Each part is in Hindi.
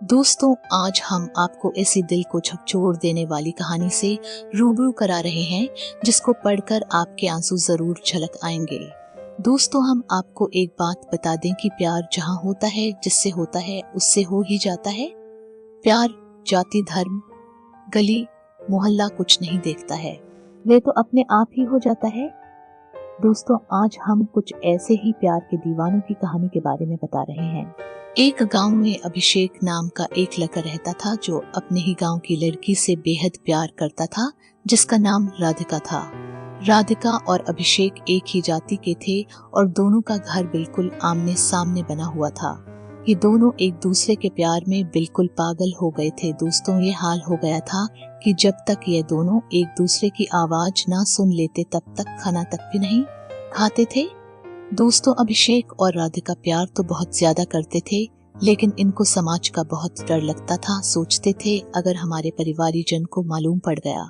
दोस्तों, आज हम आपको ऐसी दिल को झकझोर देने वाली कहानी से रूबरू करा रहे हैं जिसको पढ़कर आपके आंसू जरूर झलक आएंगे। दोस्तों, हम आपको एक बात बता दें कि प्यार जहां होता है, जिससे होता है उससे हो ही जाता है। प्यार जाति, धर्म, गली, मोहल्ला कुछ नहीं देखता है, वे तो अपने आप ही हो जाता है। दोस्तों, आज हम कुछ ऐसे ही प्यार के दीवानों की कहानी के बारे में बता रहे हैं। एक गांव में अभिषेक नाम का एक लड़का रहता था जो अपने ही गांव की लड़की से बेहद प्यार करता था, जिसका नाम राधिका था। राधिका और अभिषेक एक ही जाति के थे और दोनों का घर बिल्कुल आमने सामने बना हुआ था। ये दोनों एक दूसरे के प्यार में बिल्कुल पागल हो गए थे। दोस्तों, ये हाल हो गया था कि जब तक ये दोनों एक दूसरे की आवाज ना सुन लेते तब तक खाना तक भी नहीं खाते थे। दोस्तों, अभिषेक और राधिका प्यार तो बहुत ज्यादा करते थे, लेकिन इनको समाज का बहुत डर लगता था। सोचते थे अगर हमारे परिवारीजन को मालूम पड़ गया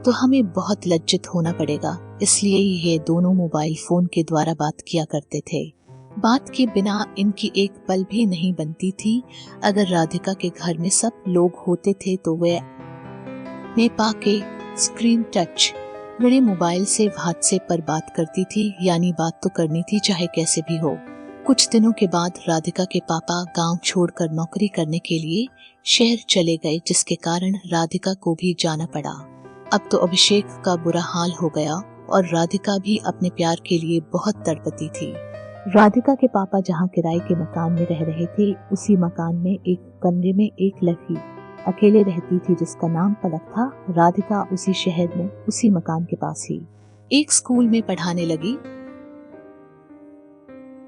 तो हमें बहुत लज्जित होना पड़ेगा। इसलिए ये दोनों मोबाइल फोन के द्वारा बात किया करते थे। बात के बिना इनकी एक पल भी नहीं बनती थी। अगर राधिका के घर में सब लोग होते थे तो वे नेपा के स्क्रीन टच मेरे मोबाइल से व्हाट्सएप पर बात करती थी, यानी बात तो करनी थी चाहे कैसे भी हो। कुछ दिनों के बाद राधिका के पापा गांव छोड़कर नौकरी करने के लिए शहर चले गए, जिसके कारण राधिका को भी जाना पड़ा। अब तो अभिषेक का बुरा हाल हो गया और राधिका भी अपने प्यार के लिए बहुत तड़पती थी। राधिका के पापा जहां किराए के मकान में रह रहे थे, उसी मकान में एक कमरे में एक लड़की अकेले रहती थी जिसका नाम पलक था। राधिका उसी शहर में उसी मकान के पास ही एक स्कूल में पढ़ाने लगी,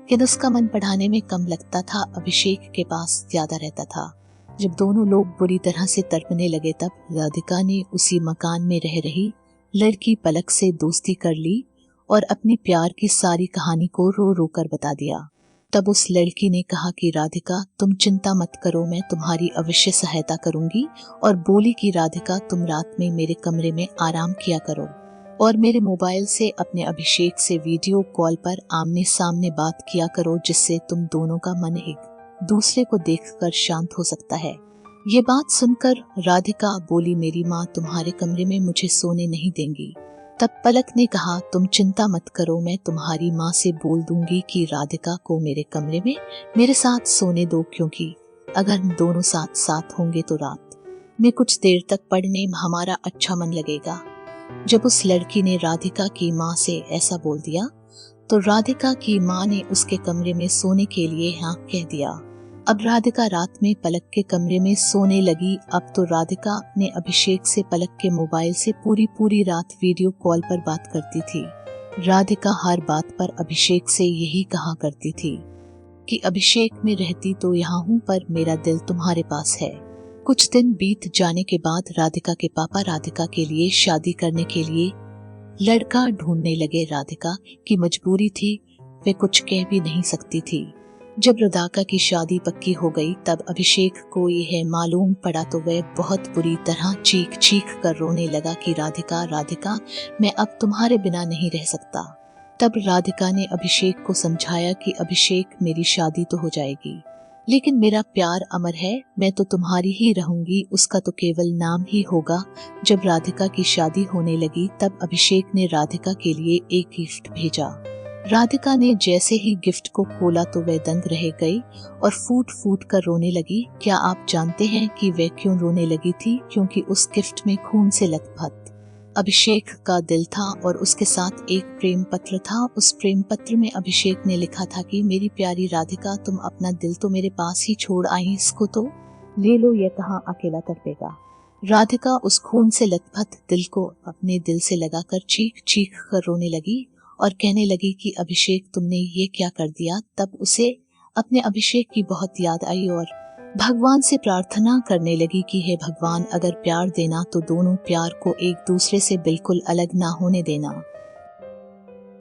कि उसका मन पढ़ाने में कम लगता था, अभिषेक के पास ज्यादा रहता था। जब दोनों लोग बुरी तरह से तड़पने लगे तब राधिका ने उसी मकान में रह रही लड़की पलक से दोस्ती कर ली और अपने प्यार की सारी कहानी को रो रो कर बता दिया। तब उस लड़की ने कहा कि राधिका, तुम चिंता मत करो, मैं तुम्हारी अवश्य सहायता करूंगी। और बोली कि राधिका, तुम रात में मेरे कमरे में आराम किया करो और मेरे मोबाइल से अपने अभिषेक से वीडियो कॉल पर आमने सामने बात किया करो, जिससे तुम दोनों का मन एक दूसरे को देखकर शांत हो सकता है। ये बात सुनकर राधिका बोली, मेरी माँ तुम्हारे कमरे में मुझे सोने नहीं देंगी। तब पलक ने कहा, तुम चिंता मत करो, मैं तुम्हारी माँ से बोल दूंगी कि राधिका को मेरे कमरे में मेरे साथ सोने दो, क्योंकि अगर हम दोनों साथ साथ होंगे तो रात में कुछ देर तक पढ़ने में हमारा अच्छा मन लगेगा। जब उस लड़की ने राधिका की माँ से ऐसा बोल दिया तो राधिका की माँ ने उसके कमरे में सोने के लिए हाँ कह दिया। अब राधिका रात में पलक के कमरे में सोने लगी। अब तो राधिका ने अभिषेक से पलक के मोबाइल से पूरी रात वीडियो कॉल पर बात करती थी। राधिका हर बात पर अभिषेक से यही कहा करती थी कि अभिषेक में रहती तो यहाँ हूँ, पर मेरा दिल तुम्हारे पास है। कुछ दिन बीत जाने के बाद राधिका के पापा राधिका के लिए शादी करने के लिए लड़का ढूंढने लगे। राधिका की मजबूरी थी, वे कुछ कह भी नहीं सकती थी। जब राधिका की शादी पक्की हो गई तब अभिषेक को यह मालूम पड़ा तो वह बहुत बुरी तरह चीख चीख कर रोने लगा कि राधिका, राधिका, मैं अब तुम्हारे बिना नहीं रह सकता। तब राधिका ने अभिषेक को समझाया कि अभिषेक, मेरी शादी तो हो जाएगी, लेकिन मेरा प्यार अमर है, मैं तो तुम्हारी ही रहूंगी, उसका तो केवल नाम ही होगा। जब राधिका की शादी होने लगी तब अभिषेक ने राधिका के लिए एक गिफ्ट भेजा। राधिका ने जैसे ही गिफ्ट को खोला तो वह दंग रह गई और फूट फूट कर रोने लगी। क्या आप जानते हैं कि वह क्यों रोने लगी थी? क्योंकि उस गिफ्ट में खून से लथपथ अभिषेक का दिल था और उसके साथ एक प्रेम पत्र था। उस प्रेम पत्र में अभिषेक ने लिखा था कि मेरी प्यारी राधिका, तुम अपना दिल तो मेरे पास ही छोड़ आई, इसको तो ले लो, यह कहाँ अकेला तड़पेगा। राधिका उस खून से लथपथ दिल को अपने दिल से लगाकर चीख चीख कर रोने लगी और कहने लगी कि अभिषेक, तुमने ये क्या कर दिया। तब उसे अपने अभिषेक की बहुत याद आई और भगवान से प्रार्थना करने लगी कि हे भगवान, अगर प्यार देना तो दोनों प्यार को एक दूसरे से बिल्कुल अलग ना होने देना।